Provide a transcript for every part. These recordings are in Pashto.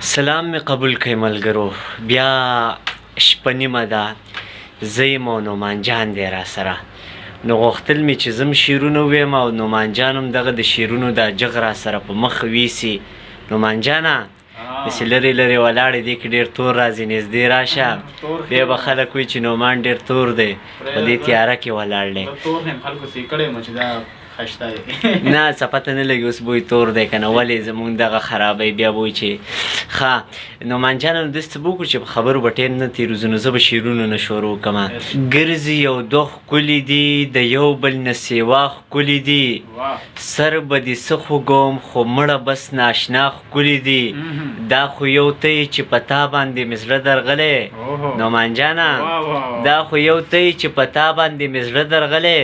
سلام می قبول کړئ ملګرو. بیا شپه نیمه ده، زه یم او نعمان جان دی را سره. نو غوښتل مې چې زه هم شعرونه ووایم او نعمان جان هم دغه د شعرونو دا جغ را سره په مخ ویسي. نعمان جانه داسې لرې لرې ولاړې دې کې ډېر تور راځي، نږدې راشه. بیا به خلک وایي چې نعمان ډېر تور دی، په دې تیاره کې ولاړ دی. نه څه پته نه لګي اوس بوی تور دی که نه، ولې زمونږ دغه خرابوي. بیا به وایي چې ښه نعمان جانه نو داسې څه به وکړو چې په خبرو به ټایم نه تېروځو، نو زه به شعرونه نه شروع کړمه. ګرځي یو دوه ښکلي دي، د یو بل نه سیوا ښکلي دي، سر به دې څه خوږوم خو مړه بس ناشنا ښکلي دي. دا خو یو ته یې چې په تا باندې مې زړه درغلی. نعمان جانه دا خو یو ته یې چې په تا باندې مې زړه درغلی،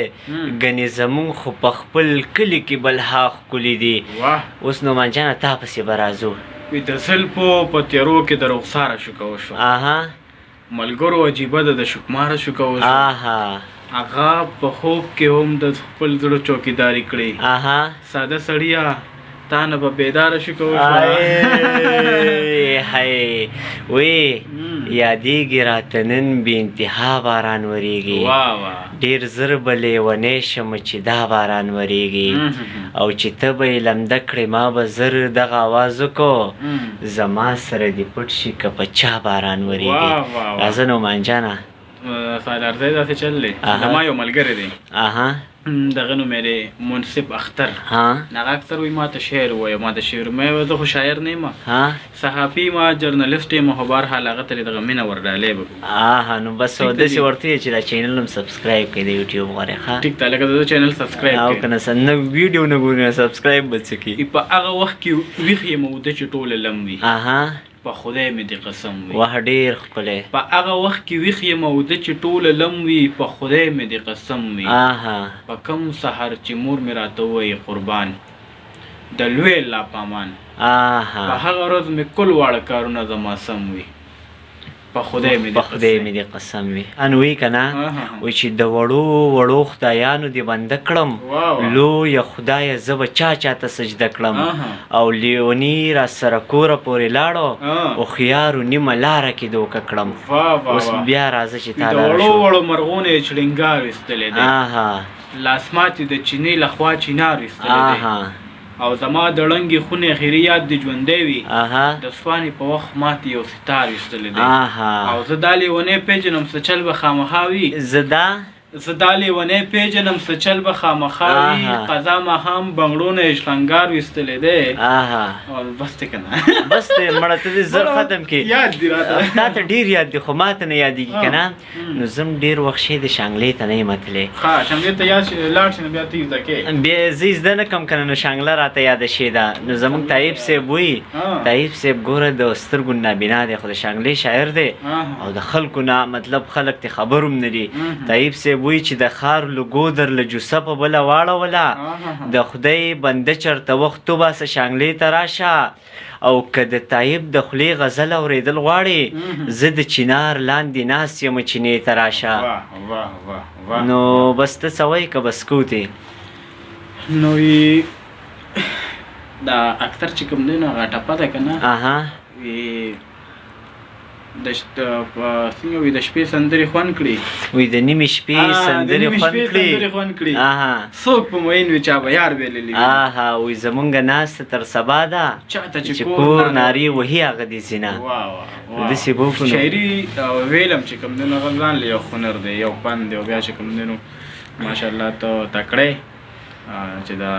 ګنې زمونږ خو په خپل کلي کې بل ها ښکلي دي. اوس نعمان جانه تا پسې به راځو. د زلفو په تیارو کې د رخساره شوکه وشوه، ملګرو عجیبه ده د شکماره شوکه وشوه. هغه په خوب کې هم د خپل زړه چوکیداري کړې. ساده سړیه تا نه به بیداره شوکه وشوه. وی یادېږي راته نن بې انتها باران ورېږي، ډېر زر به لیونی شم چې دا باران ورېږي، او چې ته به یې لمده کړې ما به زر دغه آواز وکړو، زما سره دې پټ شي که په چا باران ورېږي. راځه نعمان جانه. سالارزی داسې چل دی، زما یو ملګری دی دغه نوم یې دی منصف اختر. هغه اکثر وایي ما ته شعر ووایه، ما ته شعر مې وایه زه خو شاعر نه یم، صحافي ما جرنالست یم، خو بهرحال هغه ته دغه مینه ور ډالۍ به کړو. نو بس داسې ورته وایه چې دا چینل هم سبسکرایب کړئ د یوټیوب غوره. ټیک ده، لکه د چینل سبسکرایب او که نه نه ویډیو نه ګوري نو سبسکرایب به څه کړي. په هغه وخت کې ویښ یم اوده چې ټوله لم وي، په خدای مې دې قسم وي. واه ډېر ښکلی. په هغه وخت کې ویښ یم اوده چې ټوله لم وي، په خدای مې دې قسم وي. په کوم سحر چې مور مې راته ووایي قربان د لوی الله پامان، په هغه ورځ مې کل واړه کارونه زما سم وي، په خدای مې دې قسم وي. ان وی که نه وایي چې د وړو وړو خدایانو دې بنده کړم، لویه خدایه زه به چا ته سجده کړم، او لیوني را سره کوره پورې لاړو، هوښیارو نیمه لاره کې دوکه کړم. اوس بیا راځه چې تا لاره شو. وړو وړو مرغونه یې چړنګار ویستلی دی، لاسماتې د چینې له خوا چینار ویستلی دی، او زما د ړنګې خونې خیري یاد دې ژوندی وي، د سوانې په وخت ماتې یو ستار ویستلی دی، او زه دا لیونی پېژنم څه چل به خامخا وي. زه دا لیونی پېژنم څه چل به خامخا وي، قضا ماښام بنګړو نه یې شرنګار ویستلی دی. بس دی که نه بس دی مړه ته دې زر ختم کړي. یاد دي راته، تا ته ډېر یاد دي خو ما ته نه یادېږي که نه. نو زه هم ډېر وخت شی د شانګلې ته نه یم تللی. شانګلې ته یاد لاړ شي نو بیا ته یې زده کوې. بیا زه یې زده نه کړم که نه، نو شانګله راته یاده شوې ده. نو زمونږ طایب صاحب وایي، طایب صاحب ګوره د سترګو نابینا دی خو د شانګلې شاعر دی، او د خلکو نه مطلب خلک ترې خبر هم نه دي. طایب صاحب وایي چې د ښار لګو در له جوسه په بله واړوله، د خدای بنده چېرته وخت وباسه شانګلې ته راشه، او که د طایب د خولې غزل اورېدل غواړې زه د چنار لاندې ناست یم چینې ته راشه. نو بس ته څه وایې که بس کوتې؟ نو دا اکثر چې کوم دی نو هغه ټپه ده که نه، څنګه وي د شپې سندرې خوند کړي، وایي د نیمې شپې سندرې خوند کړي، څوک په معین وي چا به یار بېللی وي. وایي زمونږ ناسته تر سبا ده چې کور نارې وهي هغه دې زینه. داسې به وکړو. شاعري ویلم چې کوم دی نو هغه ځان له یو هنر دی، یو فن دی، او بیا چې کوم دی نو ماشاءالله ته تکړی چې دا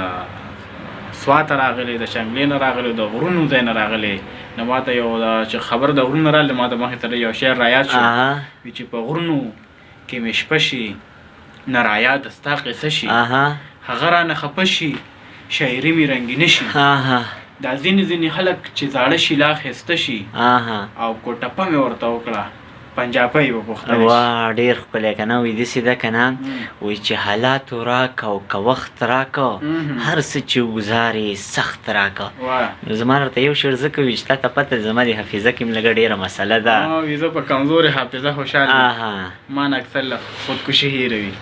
سوات راغلی، د شانګلې نه راغلی، د غرونو ځای نه راغلی. نو ما ته یو چې خبر د غرونو راغلی، ما ته مخې ته یو شعر رایاد شو چې په غرونو کې مې شپه شي نه رایاده ستا قصه شي، هغه رانه خفه شي شاعري مې رنګینه شي، دا ځینې ځینې خلک چې زاړه شي لا ښایسته شي، او کو ټپه مې ورته وکړه پنجابی به پوښتنه وا ډیر ښکلی که نه وي داسې ده که نه وایي چې حالاتو راکه او که وخت راکه هر څه چې وګزارې سخت راکه نو زما درته یو شعر ځکه وي چې تا ته پته زما د حافظه کې م لږه ډېره مسله ده زه په کمزورې حافظه خوشحال یم ما نه اکثر له خودکشي هېروي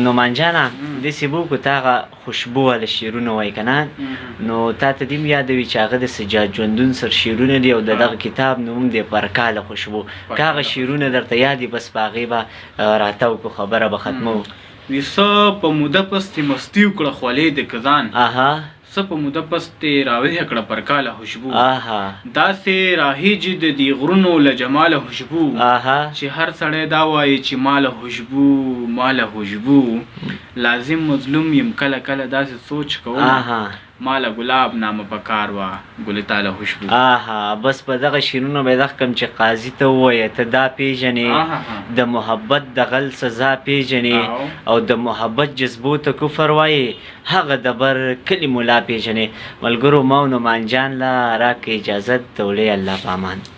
نعمان جانه داسې به وکړو ته هغه خوشبو واله شعرونه وایي که نه نو تا ته دې م یادوي چې هغه د سجاد ژوندون سر شعرونه دي او د دغه کتاب نوم دی پرکاله خوشبو که هغه شعرونه درته یاد دي بس په هغې به راته وکړو خبره به ختمو څه په موده پس دې مستي وکړه خولې د کزان څه په موده پس دې راویښه کړه پرکاله خوشبو داسې راهیجي د دې غرونو له جماله خوشبو چې هر سړی دا وایي چې ماله خوشبو ماله خوشبو لازم مظلوم یم کله کله داسې سوچ کوم ماله ګلاب نامه پکار وه ګل تاله خوشبو بس په دغه شعرونو به دغه کم چې قاضي ته ووایه ته دا پیژنې د محبت د غل سزا پیژنې او د محبت جذبو ته کفر وایي هغه د بر کلي ملا پیژنې ملګرو ما و نعمان جان له راکړه اجازت د وړې الله په امان